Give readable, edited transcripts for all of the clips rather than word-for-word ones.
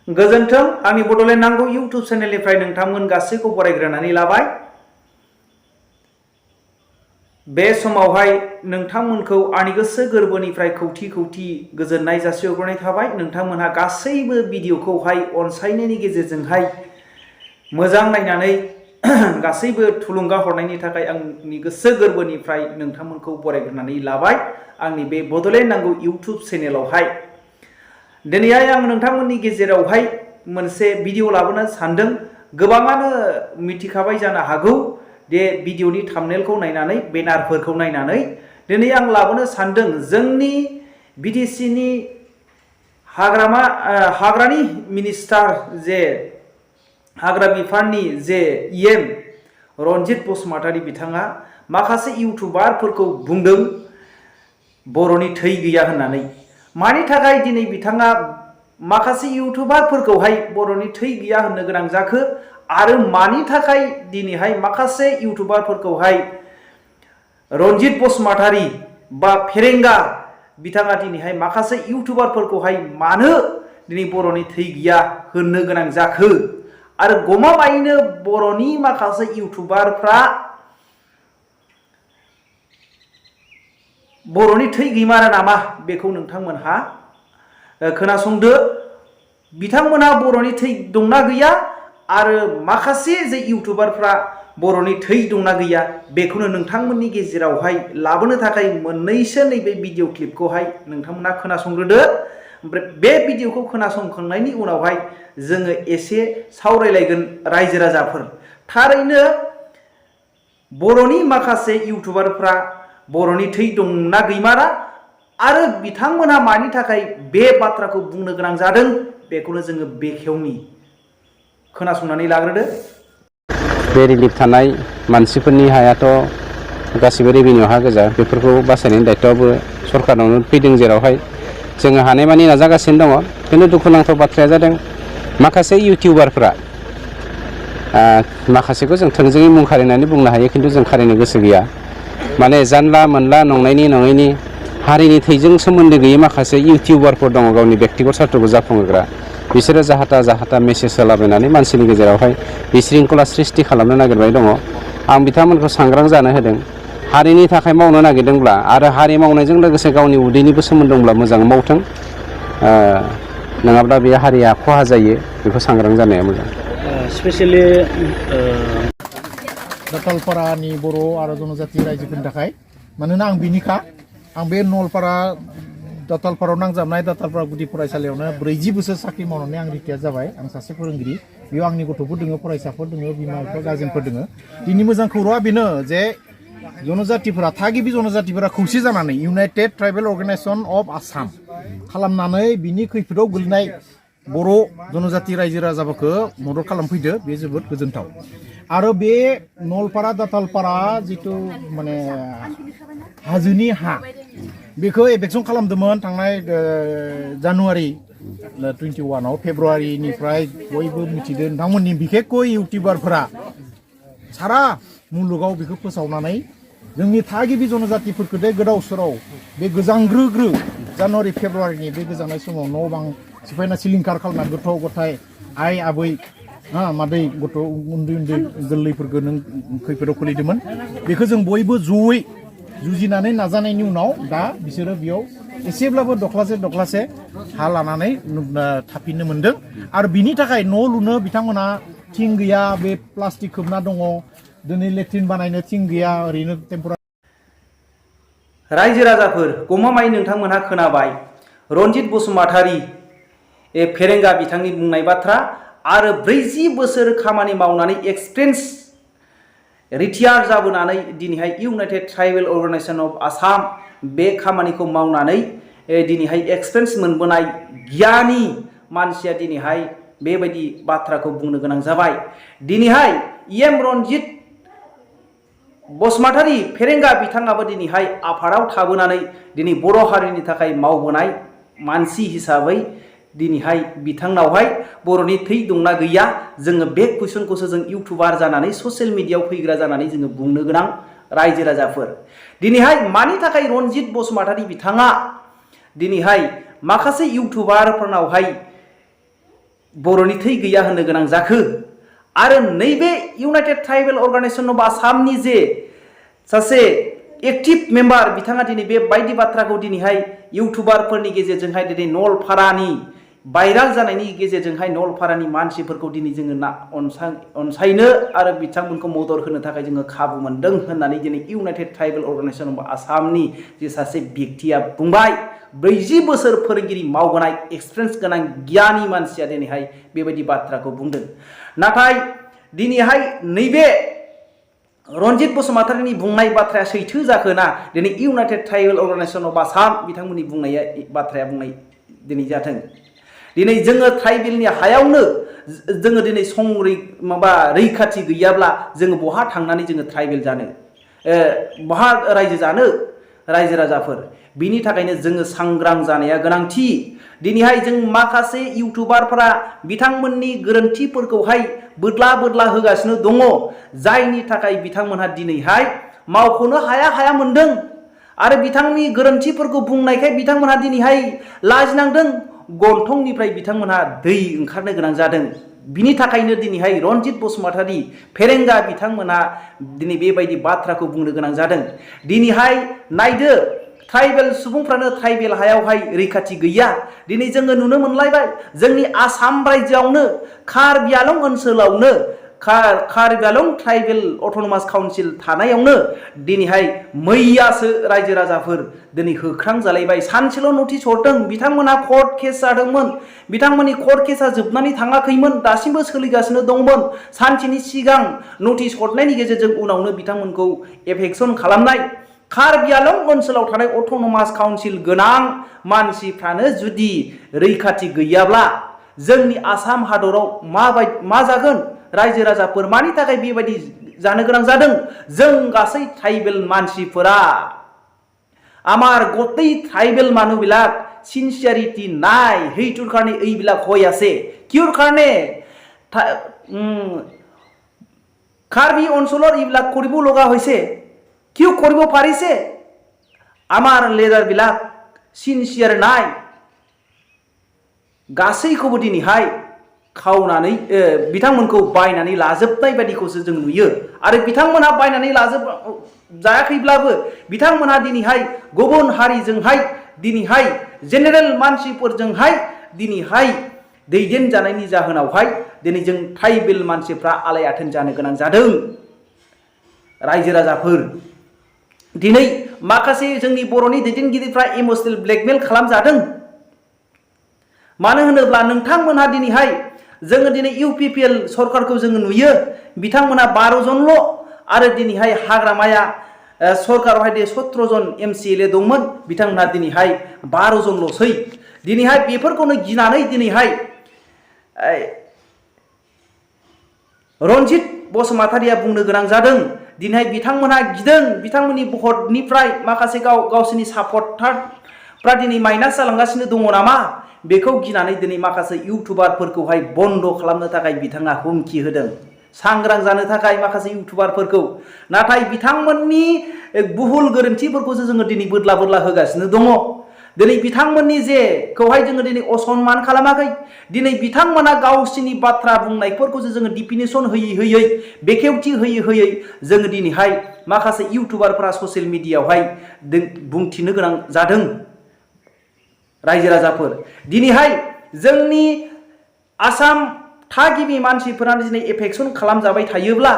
गोजोन्थों आंनि बड'लेण्ड नांगौ इउटुब चेनेलनिफ्राय नोंथांमोन गासैखौ बरायग्रोनानै लाबाय। बे समावहाय नोंथांमोनखौ आंनि गोसो गोरबोनिफ्राय खौथि खौथि गोजोननाय जासिहरनाय थाबाय। नोंथांमोनहा गासैबो भिडिअखौहाय अनसायनायनि गेजेरजोंहाय मोजां नायनानै गासैबो थुलुंगा हरनायनि थाखाय आंनि गोसो गोरबोनिफ्राय नोंथांमोनखौ बरायग्रोनानै लाबाय आंनि बे बड'लेण्ड नांगौ इउटुब चेनेलावहाय। दिनैहाय आं नोंथांमोननि गेजेरावहाय मोनसे भिडिअ लाबोनो सानदों। गोबाङानो मिथिखाबाय जानो हागौ दे भिडिअनि थाम्बनेलखौ नायनानै बेनारफोरखौ नायनानै दिनै आं लाबोनो सानदों जोंनि बिटिसिनि हाग्रानि मिनिस्टार जे हाग्रा बिफाननि जे इएम रनजित बसुमतारी बिथाङा माखासे इउटुबारफोरखौ बुंदों बर'नि थै गैया होननानै। मानि थाखाय दिनै बिथाङा माखासे इउटुबारफोरखौहाय बर'नि थै गैया होननो गोनां जाखो आरो मानि थाखाय दिनैहाय माखासे इउटुबारफोरखौहाय रनजित बसुमतारी बा फेरेंगा बिथाङा दिनैहाय माखासे इउटुबारफोरखौहाय मानो दिनै बर'नि थै गैया होननो गोनां जाखो आरो गमामायैनो बर'नि माखासे इउटुबारफ्रा बर'नि थै गैमारा नामा बेखौ नोंथांमोनहा खोनासंदो। बिथांमोनहा बर'नि थै दंना गैया आरो माखासे जे इउटुबारफ्रा बर'नि थै दंना गैया बेखौनो नोंथांमोननि गेजेरावहाय लाबोनो थाखाय मोननैसो नैबे भिडिअ क्लिपखौहाय नोंथांमोनहा खोनासंग्रोदो। ओमफ्राय बे भिडिअखौ खोनासंखांनायनि उनावहाय जोङो एसे सावरायलायगोन रायजो राजाफोर। थारैनो बर'नि माखासे इउटुबारफ्रा बर'नि थै दंना गैमारा आरो बिथांमोनहा मानि थाखाय बे बाथ्राखौ बुंनो गोनां जादों बेखौनो जोङो बेखेवनि खोनासंनानै लाग्रोदो। बे रिलिफ थानाय मानसिफोरनि हायाथ' गासिबो रेभिनिउ हा गोजा, बेफोरखौ बासायनायनि दायित्वआबो सरकारनावनो फैदों, जेरावहाय जोङो हानायमानि नाजागासिनो दङ। खिन्थु दुखुनांथाव बाथ्राया जादों माखासे इउटुबारफ्रा माखासेखौ जों थोंजोङै मुं खारिनानै बुंनो हायो, खिन्थु जों खारिनो गोसो गैया। माने जानला मोनला नङैनि हारिनि थैजों सोमोन्दो गैयै माखासे इउटुबारफोर दङ गावनि बेक्तिगत सार्थखौ जाफुंहोग्रा। बिसोरो जाहाथा मेसेज होलाबायनानै मानसिनि गेजेरावहाय बिशृंखला सृष्टि खालामनो नागिरबाय दङ। आं बिथांमोनखौ सांग्रां जानो होदों। हारिनि थाखाय मावनो नागिरदोंब्ला आरो हारि मावनायजों लोगोसे गावनि उदैनिबो सोमोन्दो दंब्ला मोजाङै मावथों, नङाब्ला बे हारिया खहा जायो। बेखौ सांग्रां जानाया मोजां। स्पेसियेलि दातालपारानि बर' आरो जनजाति रायजोफोरनि थाखाय, मानोना आं बिनिखा। आं बे नलपारा दातालपारायाव नांजाबनाय दातालपारा गुदि फरायसालियावनो 40 बोसोर साख्रि मावनानै आं रिटायार जाबाय। आं सासे फोरोंगिरि। बेयाव आंनि गथ'फोर दङ, फरायसाफोर दङ, बिमा बिफा गार्जेनफोर दङ। दिनै मोजां खौराङा बेनो जे जनजातिफोरा, थागिबि जनजातिफोरा खौसे जानानै United tribal organisation of Assam खालामनानै बिनि खैफोदाव गोलैनाय बर' जनजाति रायजो राजाफोरखौ मदद खालामफैदो। बे जोबोद गोजोनथाव। आरो बे नलपारा दातालपारा जिथु माने हाजोनि हा, बेखौ एभेक्सन खालामदोंमोन थांनाय जानुवारि 21आव। फेब्रुवारिनिफ्राय बयबो मिथिदों, नोंथांमोननि बिखेखय इउटुबारफोरा सारा मुलुगाव बेखौ फोसावनानै जोंनि थागिबि जनजातिफोरखौ दे गोदाव सोराव बे गोजांग्रो जानुवारि फेब्रुवारिनि बे गोजांनाय समाव न' बां सिफायना सिलिंखार खालामना गथ' गथाय आइ आबै मादै गथ' उन्दै गोरलैफोरखौ नों खैफोदाव खोलैदोंमोन। बेखौ जों बयबो जयै जुजिनानै नाजानायनि उनाव दा बिसोरो बेयाव एसेब्लाबो दख्लासे हा लानानै थाफिननो मोनदों। आरो बिनि थाखाय न' लुनो बिथांमोनहा थिं गैया, बे प्लास्टिक खोबना दङ। दिनै लेट्रिन बानायनो थिं गैया, ओरैनो टेम्परारि। रायजो राजाफोर गमामायै नोंथांमोनहा खोनाबाय रनजित बसुमतारी फेरेंगा बिथांनि बुंनाय बाथ्रा आरो 40 बोसोर खामानि मावनानै एक्सपिरियेन्स रिटायार जाबोनानै दिनैहाय United tribal organisation of Assam बे खामानिखौ मावनानै दिनैहाय एक्सपिरियेन्स मोनबोनाय गियानि मानसिया दिनैहाय बेबायदि बाथ्राखौ बुंनो गोनां जाबाय। दिनैहाय इएम रनजित बसुमतारी फेरेंगा बिथाङाबो दिनैहाय आफादाव थाबोनानै दिनै बर' हारिनि थाखाय मावबोनाय मानसि हिसाबै दिनैहाय बिथांनावहाय बर'नि थै दंना गैया, जोङो बे कुइसनखौसो जों इउटुबार जानानै ससियेल मिडियायाव फैग्रा जानानै जोङो बुंनो गोनां रायजो राजाफोर। दिनैहाय मानि थाखाय रनजित बसुमतारी बिथाङा दिनैहाय माखासे इउटुबारफोरनावहाय बर'नि थै गैया होननो गोनां जाखो आरो नैबे इउनाइटेड ट्राइबेल अर्गानाइजेशन अफ आसामनि जे सासे एक्टिभ मेम्बार बिथाङा दिनै बेबायदि बाथ्राखौ दिनैहाय इउटुबारफोरनि गेजेरजोंहाय दिनै नलपारानि भाइराल जानायनि गेजेरजोंहाय नलपारानि मानसिफोरखौ दिनै जोङो अनसायनो आरो बिथांमोनखौ मदद होनो थाखाय जोङो खाबु मोनदों होननानै दिनै इउनाइटेड ट्राइबेल अर्गानाइजेशन अफ आसामनि जे सासे व्यक्तिया बुंबाय 40 बोसोर फोरोंगिरि मावबोनाय एक्सपिरियेन्स गोनां गियानि मानसिया दिनैहाय बेबायदि बाथ्राखौ बुंदों। नाथाय दिनैहाय नैबे रनजित बसुमतारीनि बुंनाय बाथ्राया सैथो जाखोना दिनै United tribal organisation of Assam बिथांमोननि बुंनाया बाथ्राया बुंनाय दिनै जाथों। दिनै जोङो ट्राइबेलनि हायावनो जोङो दिनै रैखाथि गैयाब्ला जोङो बहा थांनानै जोङो ट्राइबेल जानो बहा रायजो जानो रायजो राजाफोर बिनि थाखायनो जोङो सांग्रां जानाया गोनांथि। दिनैहाय जों माखासे इउटुबारफोरा बिथांमोननि गोरोन्थिफोरखौहाय बोदला होगासिनो दङ जायनि थाखाय बिथांमोनहा दिनैहाय मावख'नो हाया मोनदों आरो बिथांनि गोरोन्थिफोरखौ बुंनायखाय बिथांमोनहा दिनैहाय लाजिनांदों गन्थंनिफ्राय बिथांमोनहा दै ओंखारनो गोनां जादों। बिनि थाखायनो दिनैहाय रनजित बसुमतारी फेरेंगा बिथांमोना दिनै बेबायदि बाथ्राखौ बुंनो गोनां जादों। दिनैहाय नायदो ट्राइबेल सुबुंफ्रानो ट्राइबेल हायावहाय रैखाथि गैया। दिनै जोङो नुनो मोनलायबाय जोंनि आसाम रायजोआवनो कार्बि आलं ओनसोलावनो कार्बि आलं ट्राइबेल अट'नमास काउन्सिल थानायावनो दिनैहाय मैयासो रायजो राजाफोर दिनै होख्रां जालायबाय। सानसेल' नटिस हरदों बिथांमोनहा कर्ट केस जादोंमोन बिथांमोननि कर्ट केसा जोबनानै थाङाखैमोन दासिमबो सोलिगासिनो दंमोन। सानसेनि सिगां नटिस हरनायनि गेजेरजों उनावनो बिथांमोनखौ एफेक्सन खालामनाय। कार्बि आलं ओनसोलाव थानाय अट'नमास काउन्सिल गोनां मानसिफ्रानो जुदि रैखाथि गैयाब्ला जोंनि आसाम हादराव मा जागोन रायजो राजाफोर मानि थाखाय बेबायदि जानो गोनां जादों? जों गासै ट्राइबेल मानसिफोरा आमार गतै ट्राइबेल মানুহবিলাক সিনসিয়ারিটি নাই সেইটোৰ কাৰণে এইবিলাক হৈ আছে। কিয়ৰ কাৰণে কাৰ্বি অঞ্চলৰ এইবিলাক কৰিব লগা হৈছে? কিয় কৰিব পাৰিছে? আমাৰ লিডাৰবিলাক সিনসিয়ার নাই। गासैखौबो दिनैहाय खावनानै बिथांमोनखौ बायनानै लाजोबनाय बायदिखौसो जों नुयो आरो बिथांमोनहा बायनानै जायाखैब्लाबो बिथांमोनहा दिनैहाय गुबुन हारिजोंहाय दिनैहाय जेनेरेल मानसिफोरजोंहाय दिनैहाय दैदेन जानायनि जाहोनावहाय दिनै जों ट्राइबेल मानसिफ्रा आलाय आथोन जानो गोनां जादों। रायजो राजाफोर दिनै माखासे जोंनि बर'नि दैदेनगिरिफ्रा इमोसनेल ब्लेकमेल खालामजादों। मानो होनोब्ला नोंथांमोनहा दिनैहाय जोङो दिनै इउपिपिएल सरकारखौ जोङो नुयो बिथांमोनहा 12 जनल' आरो दिनैहाय हाग्रामाया सरकारावहाय 17 जन एमसिएलए दंमोन बिथांमोनहा दिनैहाय 12 जनल'सै। दिनैहाय बेफोरखौनो गिनानै दिनैहाय रनजित बसुमतारीया बुंनो गोनां जादों। दिनैहाय बिथांमोनहा गिदों बिथांमोननि भटनिफ्राय माखासे गावसोरनि सापर्टारफ्रा दिनै माइनास जालांगासिनो दङ नामा बेखौ गिनानै दिनै माखासे इउटुबारफोरखौहाय बन्द खालामनो थाखाय बिथाङा हुमखि होदों सांग्रां जानो थाखाय माखासे इउटुबारफोरखौ। नाथाय बिथांमोननि बुहुल गोरोन्थिफोरखौसो जोङो दिनै बोदला होगासिनो दङ। दिनै बिथांमोननि जेखौहाय जोङो दिनै असनमान खालामाखै। दिनै बिथांमोना गावसिनि बाथ्रा बुंनायफोरखौसो जोङो डिफिनिसन होयै बेखेवथि होयै जोङो दिनैहाय माखासे इउटुबारफोरा ससियेल मिडियायावहाय बुंथिनो गोनां जादों। रायजो राजाफोर दिनैहाय जोंनि आसाम थागिबि मानसिफोरानो दिनै एफेक्सन खालामजाबाय थायोब्ला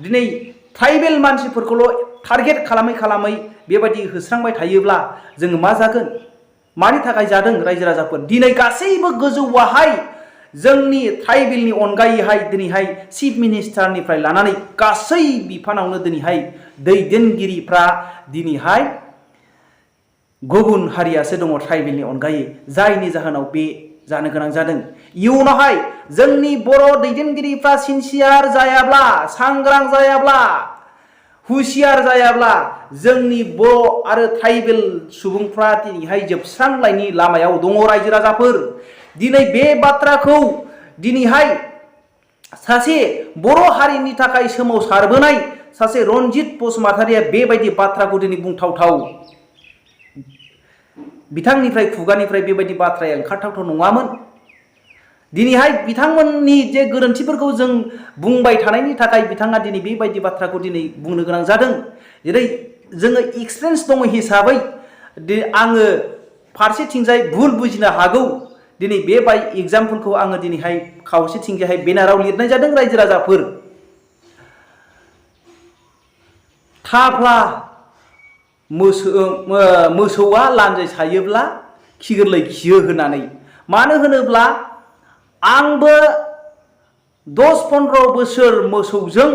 दिनै ट्राइबेल मानसिफोरखौल' टारगेट खालामै बेबायदि होस्रांबाय थायोब्ला जोङो मा जागोन? मानि थाखाय जादों रायजो राजाफोर? दिनै गासैबो गोजौआहाय जोंनि ट्राइबेलनि अनगायैहाय दिनैहाय चिफ मिनिस्टारनिफ्राय लानानै गासै बिफानावनो दिनैहाय दैदेनगिरिफ्रा दिनैहाय गुबुन हारियासो दङ ट्राइबेलनि अनगायै जायनि जाहोनाव बे जानो गोनां जादों। इयुनावहाय जोंनि बर' दैदेनगिरिफ्रा सिनसियार जायाब्ला सांग्रां जायाब्ला हुसियार जायाब्ला जोंनि बर' आरो ट्राइबेल सुबुंफ्रा दिनैहाय जोबस्रांलायनि लामायाव दङ। रायजो राजाफोर दिनै बे बाथ्राखौ दिनैहाय सासे बर' हारिनि थाखाय सोमावसारबोनाय सासे रनजित बसुमतारीया बेबायदि बाथ्राखौ दिनै बुंथावथाव बिथांनिफ्राय खुगानिफ्राय बेबायदि बाथ्राया ओंखारथावथाव नङामोन। दिनैहाय बिथांमोननि जे गोरोन्थिफोरखौ जों बुंबाय थानायनि थाखाय बिथाङा दिनै बेबायदि बाथ्राखौ दिनै बुंनो गोनां जादों। जेरै जोङो एक्सपिरियेन्स दङ हिसाबै आङो फारसेथिंजाय भुल बुजिनो हागौ। दिनै बे एग्जाम्पलखौ आङो दिनैहाय खावसेथिंजायहाय बेनाराव लिरनाय जादों। रायजो राजाफोर, थाफ्ला मोसौआ लान्जाय सायोब्ला खि गोरलै खियो होननानै। मानो होनोब्ला आंबो 10-15 बोसोर मोसौजों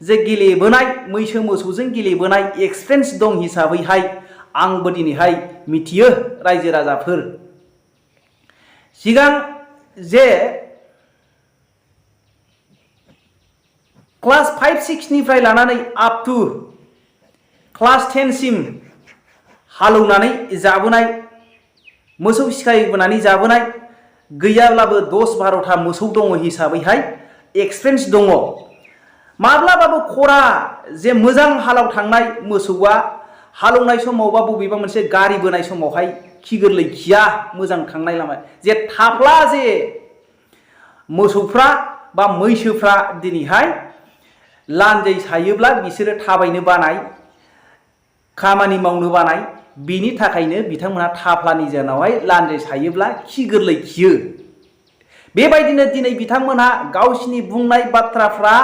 जे गेलेबोनाय, मैसो मोसौजों गेलेबोनाय एक्सपिरियेन्स दं हिसाबैहाय आंबो दिनैहाय मिथियो रायजो राजाफोर। सिगां जे क्लास 5-6 निफ्राय लानानै आप टु क्लास 10 सिम हालौनानै जाबोनाय, मोसौ सिखायबोनानै जाबोनाय, गैयाब्लाबो 10-12टा मोसौ दङ हिसाबैहाय एक्सपिरियेन्स दङ। माब्लाबाबो खरा जे मोजां हालाव थांनाय मोसौआ हालौनाय समाव बा बबेबा मोनसे गारि बोनाय समावहाय खि गोरलै खिया मोजां थांनाय लामा। जे थाफ्ला जे मोसौफ्रा बा मैसोफ्रा दिनैहाय लान्जाय सायोब्ला बिसोरो थाबायनो बानाय, खामानि मावनो बानाय, बिनि थाखायनो बिथांमोना थाफ्लानि जाहोनावहाय लान्जाय सायोब्ला खि गोरलै खियो। बेबायदिनो दिनै बिथांमोनहा गावसिनि बुंनाय बाथ्राफ्रा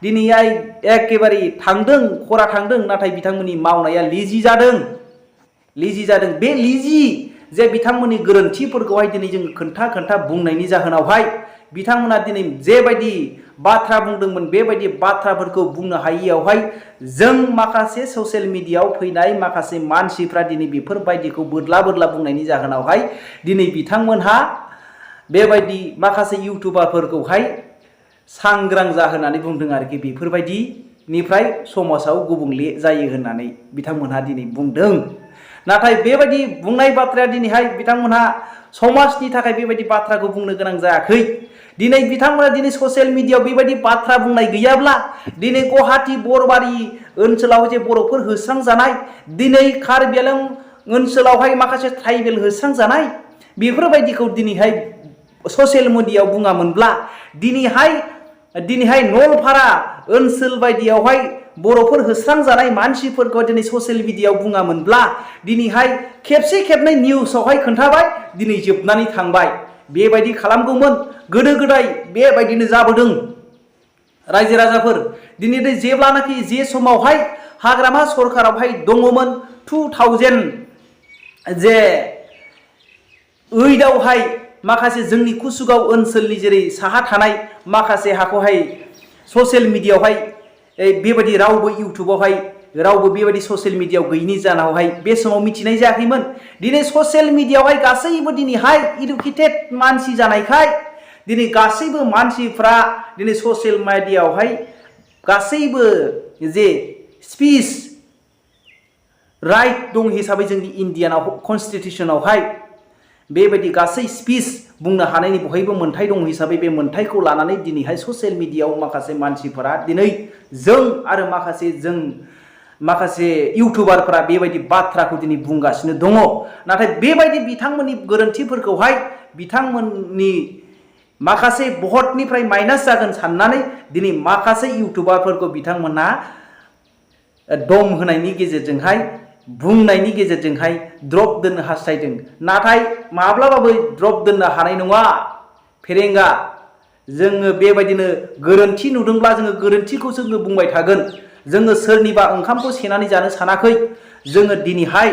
दिनैहाय एखेबारे थांदों, खरा थांदों, नाथाय बिथांमोननि मावनाया लेजि जादों। बे लेजि जे बिथांमोननि गोरोन्थिफोरखौहाय दिनै जों खोन्था बुंनायनि जाहोनावहाय बिथांमोना दिनै जेबायदि बाथ्रा बुंदोंमोन बेबायदि बाथ्राफोरखौ बुंनो हायियावहाय जों माखासे ससियेल मिडियायाव फैनाय माखासे मानसिफ्रा दिनै बेफोरबायदिखौ बोदला बुंनायनि जाहोनावहाय दिनै बिथांमोनहा बेबायदि माखासे इउटुबारफोरखौहाय सांग्रां जाहोनानै बुंदों आरोखि। बेफोरबायदिनिफ्राय समाजाव गुबुंले जायो होननानै बिथांमोनहा दिनै बुंदों। नाथाय बेबायदि बुंनाय बाथ्राया दिनैहाय बिथांमोनहा समाजनि थाखाय बेबायदि बाथ्राखौ बुंनो गोनां जायाखै। दिनै बिथांमोना दिनै ससियेल मिडियायाव बेबायदि बाथ्रा बुंनाय गैयाब्ला दिनै गुवाहाटी बरबारि ओनसोलाव जे बर'फोर होस्रांजानाय, दिनै कार्बि आंलं ओनसोलावहाय माखासे ट्राइबेल होस्रांजानाय, बेफोरबायदिखौ दिनैहाय ससियेल मिडियायाव बुङामोनब्ला, दिनैहाय नलपारा ओनसोल बायदियावहाय बर'फोर होस्रांजानाय मानसिफोरखौ दिनै ससियेल मिडियायाव बुङामोनब्ला, दिनैहाय खेबसे खेबनै निउसावहाय खोन्थाबाय, दिनै जोबनानै थांबाय। बेबायदि खालामगौमोन। गोदो गोदाय बेबायदिनो जाबोदों रायजो राजाफोर। दिनै जेब्लानाखि जे समावहाय हाग्रामा सरकारावहाय दङमोन 2000 जे 8आवहाय माखासे जोंनि कुसुगाव ओनसोलनि जेरै साहा थानाय माखासे हाखौहाय ससियेल मिडियायावहाय बेबायदि रावबो इउटुबावहाय रावबो बेबायदि ससियेल मिडियायाव गैयिनि जाहोनावहाय बे समाव मिथिनाय जायाखैमोन। दिनै ससियेल मिडियायावहाय गासैबो दिनैहाय इडुकेटेड मानसि जानायखाय दिनै गासैबो मानसिफ्रा दिनै ससियेल मिडियायावहाय गासैबो जे स्पिच राइट दं हिसाबै जोंनि इन्डियानाव कनस्टिटिउसनावहाय बेबायदि गासै स्पिच बुंनो हानायनि बयबो मोन्थाय दं हिसाबै बे मोन्थायखौ लानानै दिनैहाय ससियेल मिडियायाव माखासे मानसिफोरा दिनै जों आरो माखासे इउटुबारफोरा बेबायदि बाथ्राखौ दिनै बुंगासिनो दङ। नाथाय बेबायदि बिथांमोननि गोरोन्थिफोरखौहाय बिथांमोननि माखासे भटनिफ्राय माइनास जागोन साननानै दिनै माखासे इउटुबारफोरखौ बिथांमोना दम होनायनि गेजेरजोंहाय बुंनायनि गेजेरजोंहाय द्रप दोननो हास्थायदों। नाथाय माब्लाबाबो द्रप दोननो हानाय नङा फेरेंगा। जोङो बेबायदिनो गोरोन्थि नुदोंब्ला जोङो गोरोन्थिखौ जोङो बुंबाय थागोन। जोङो सोरनिबा ओंखामखौ सेनानै जानो सानाखै। जोङो दिनैहाय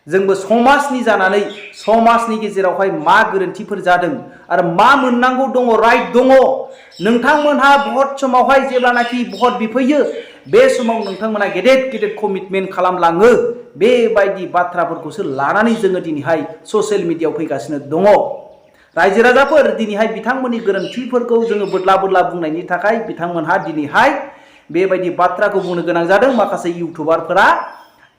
जोंबो समाजनि जानानै समाजनि गेजेरावहाय मा गोरोन्थिफोर जादों आरो मा मोननांगौ दङ, राइट दङ। नोंथांमोनहा भट समावहाय जेब्लानाखि भट बिफैयो बे समाव नोंथांमोना गेदेर कमिटमेन्ट खालामलाङो। बेबायदि बाथ्राफोरखौसो लानानै जोङो दिनैहाय ससियेल मिडियायाव फैगासिनो दङ। रायजो राजाफोर, दिनैहाय बिथांमोननि गोरोन्थिफोरखौ जोङो बोदला बुंनायनि थाखाय बिथांमोनहा दिनैहाय बेबायदि बाथ्राखौ बुंनो गोनां जादों। माखासे इउटुबारफोरा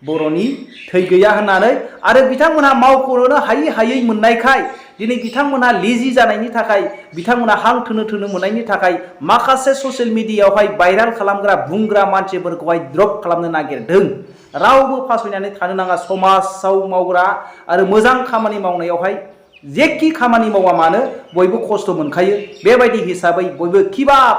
बर'नि थै गैया होननानै आरो बिथांमोनहा मावख'नो हायै मोननायखाय दिनै बिथांमोनहा लेजि जानायनि थाखाय, बिथांमोनहा हां थोनो मोननायनि थाखाय माखासे ससियेल मिडियायावहाय भाइराल खालामग्रा बुंग्रा मानसिफोरखौहाय द्रप खालामनो नागिरदों। रावबो फासयनानै थानो नाङा। समाजाव मावग्रा आरो मोजां खामानि मावनायावहाय जेखि खामानि मावा मानो बयबो खस्थ' मोनखायो बेबायदि हिसाबै बयबो किबाब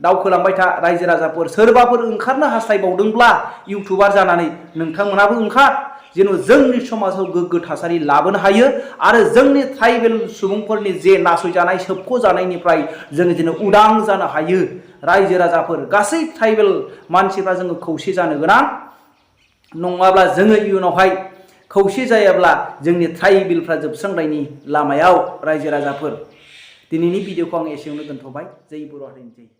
दावखोलांबाय था रायजो राजाफोर सोरबाफोर ओंखारनो हास्थायबावदोंब्ला इउटुबार जानानै नोंथांमोनाबो ओंखार जेन' जोंनि समाजाव गोग्गो थासारि लाबोनो हायो आरो जोंनि ट्राइबेल सुबुंफोरनि जे नासयजानाय सोबख'जानायनिफ्राय जोङो जेन' उदां जानो हायो रायजो राजाफोर गासै ट्राइबेल मानसिफ्रा जोङो खौसे जानो गोनां नङाब्ला जोङो इयुनावहाय खौसे जायाब्ला जोंनि ट्राइबेलफ्रा जोबस्रांनायनि लामायाव रायजो राजाफोर दिनैनि भिडिअखौ आं एसेयावनो दोनथ'बाय जै बर' हारिनि जै